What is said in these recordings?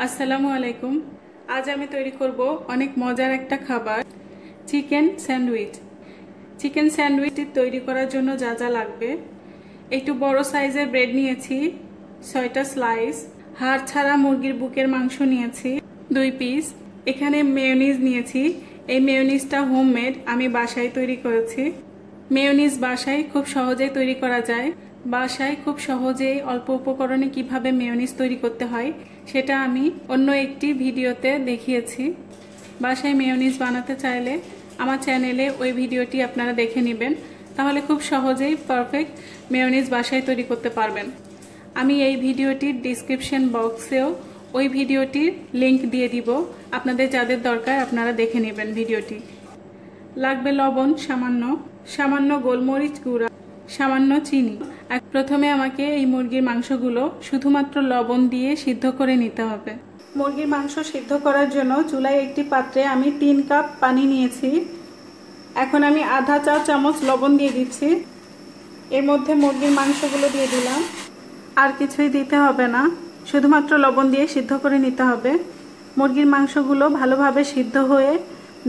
আসসালামু আলাইকুম। আজ আমি তৈরি করব অনেক মজার একটা খাবার, চিকেন স্যান্ডউইচ। চিকেন স্যান্ডউইচটি তৈরি করার জন্য যা যা লাগবে: একটু বড় সাইজের ব্রেড নিয়েছি, 6টা স্লাইস, হাড় ছাড়া মুরগির বুকের মাংস নিয়েছি 2 পিস। এখানে মেয়োনিজ নিয়েছি। এই মেয়োনিজটা হোমমেড, আমি বাসায় তৈরি করেছি। মেয়োনিজ বাসায় খুব সহজেই তৈরি করা যায়। বাসায় খুব সহজেই অল্প উপকরণে কিভাবে মেয়োনিজ তৈরি করতে হয় সেটা আমি অন্য একটি ভিডিওতে দেখিয়েছি। বাসায় মেয়োনিজ বানাতে চাইলে আমার চ্যানেলে ওই ভিডিওটি আপনারা দেখে নেবেন, তাহলে খুব সহজেই পারফেক্ট মেয়োনিজ বাসায় তৈরি করতে পারবেন। আমি এই ভিডিওটির ডিসক্রিপশন বক্সেও ওই ভিডিওটির লিংক দিয়ে দিব, আপনাদের যাদের দরকার আপনারা দেখে নেবেন ভিডিওটি। লাগবে লবণ সামান্য গোলমরিচ গুঁড়া, সামান্য চিনি। প্রথমে আমাকে এই মুরগির মাংসগুলো শুধুমাত্র লবণ দিয়ে সিদ্ধ করে নিতে হবে। মুরগির মাংস সিদ্ধ করার জন্য চুলায় একটি পাত্রে আমি 3 কাপ পানি নিয়েছি। এখন আমি আধা চা চামচ লবণ দিয়ে দিচ্ছি। এর মধ্যে মুরগির মাংসগুলো দিয়ে দিলাম। আর কিছুই দিতে হবে না, শুধুমাত্র লবণ দিয়ে সিদ্ধ করে নিতে হবে। মুরগির মাংসগুলো ভালোভাবে সিদ্ধ হয়ে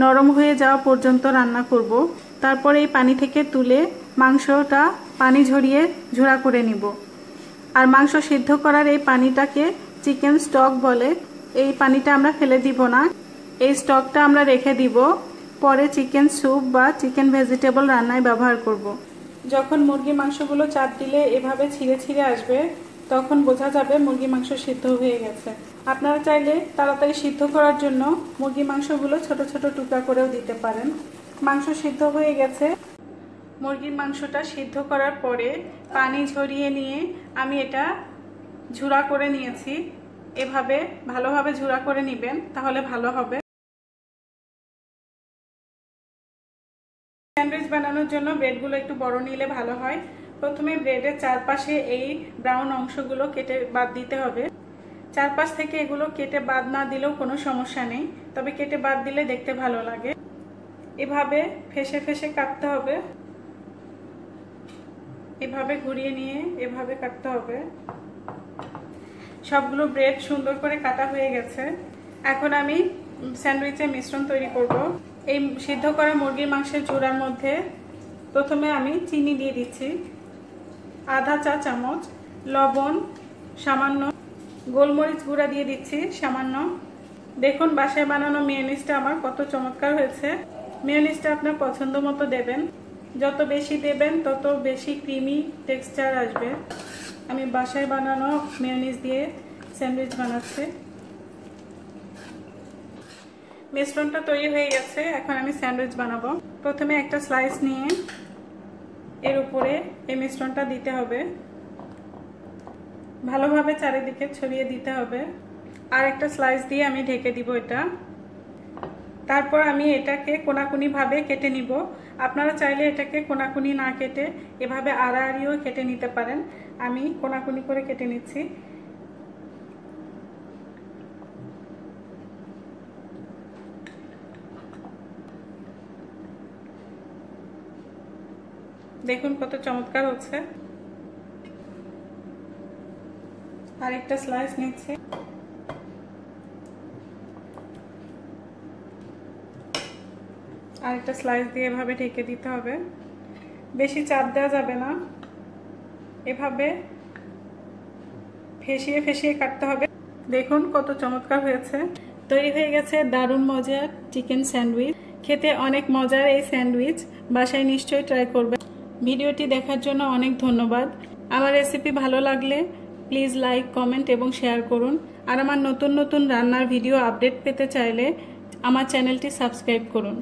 নরম হয়ে যাওয়া পর্যন্ত রান্না করব। তারপর এই পানি থেকে তুলে মাংসটা পানি ঝরিয়ে ঝোড়া করে নিব। আর মাংস সিদ্ধ করার এই পানিটাকে চিকেন স্টক বলে। এই পানিটা আমরা ফেলে দিব না, এই স্টকটা আমরা রেখে দিব, পরে চিকেন স্যুপ বা চিকেন ভেজিটেবল রান্নায় ব্যবহার করব। যখন মুরগির মাংসগুলো চাপ দিলে এভাবে ছিঁড়ে ছিঁড়ে আসবে, তখন বোঝা যাবে মুরগির মাংস সিদ্ধ হয়ে গেছে। আপনারা চাইলে তাড়াতাড়ি সিদ্ধ করার জন্য মুরগির মাংসগুলো ছোট ছোট টুকরা করেও দিতে পারেন। মাংস সিদ্ধ হয়ে গেছে। মুরগির মাংসটা সিদ্ধ করার পরে পানি ঝরিয়ে নিয়ে আমি এটা ঝুড়া করে নিয়েছি। এভাবে ভালোভাবে ঝুড়া করে নেবেন, তাহলে ভালো হবে। স্যান্ডউইচ বানানোর জন্য ব্রেডগুলো একটু বড় নিলে ভালো হয়। প্রথমে ব্রেডের চারপাশে এই ব্রাউন অংশগুলো কেটে বাদ দিতে হবে। চারপাশ থেকে এগুলো কেটে বাদ না দিলেও কোনো সমস্যা নেই, তবে কেটে বাদ দিলে দেখতে ভালো লাগে। এভাবে ফেসে ফেসে কাটতে হবে, এভাবে ঘুরিয়ে নিয়ে এভাবে কাটতে হবে। সবগুলো ব্রেড সুন্দর করে কাটা হয়ে গেছে। এখন আমি স্যান্ডউইচের মিশ্রণ তৈরি করব। এই সিদ্ধ করা মুরগির মাংসের ঝোড়ার মধ্যে প্রথমে আমি চিনি দিয়ে দিচ্ছি, আধা চা চামচ, লবণ সামান্য, গোলমরিচ গুঁড়া দিয়ে দিচ্ছি সামান্য। দেখুন বাসায় বানানো মেয়োনিজটা আমার কত চমৎকার হয়েছে। মেয়োনিজটা আপনার পছন্দ মতো দেবেন, যত বেশি দেবেন তত বেশি ক্রিমি টেক্সচার আসবে। আমি বাসায় বানানো মেয়োনিজ দিয়ে স্যান্ডউইচ বানাচ্ছি। মিশ্রণটা তৈরি হয়ে গেছে, এখন আমি স্যান্ডউইচ বানাবো। প্রথমে একটা স্লাইস নিয়ে এর উপরে এই মিশ্রণটা দিতে হবে, ভালোভাবে চারিদিকে ছড়িয়ে দিতে হবে। আর একটা স্লাইস দিয়ে আমি ঢেকে দিব এটা। তারপর আমি এটাকে কোনাকুনি ভাবে কেটে নিব। আপনারা চাইলে এটাকে কোনাকুনি না কেটে এভাবে আড়াআড়িও কেটে নিতে পারেন। আমি কোনাকুনি করে কেটে নিচ্ছি। দেখুন কত চমৎকার হচ্ছে। আরেকটা স্লাইস নিচ্ছি। আরেকটা স্লাইস দিয়ে এভাবে ঢেকে দিতে হবে, বেশি চাপ দেওয়া যাবে না। এভাবে ফেসিয়ে ফেসিয়ে কাটতে হবে। দেখুন কত চমৎকার হয়েছে। তৈরি হয়ে গেছে দারুণ মজার চিকেন স্যান্ডউইচ। খেতে অনেক মজার এই স্যান্ডউইচ, বাসায় নিশ্চয়ই ট্রাই করবেন। ভিডিওটি দেখার জন্য অনেক ধন্যবাদ। আমার রেসিপি ভালো লাগলে প্লিজ লাইক, কমেন্ট এবং শেয়ার করুন। আর আমার নতুন নতুন রান্নার ভিডিও আপডেট পেতে চাইলে আমার চ্যানেলটি সাবস্ক্রাইব করুন।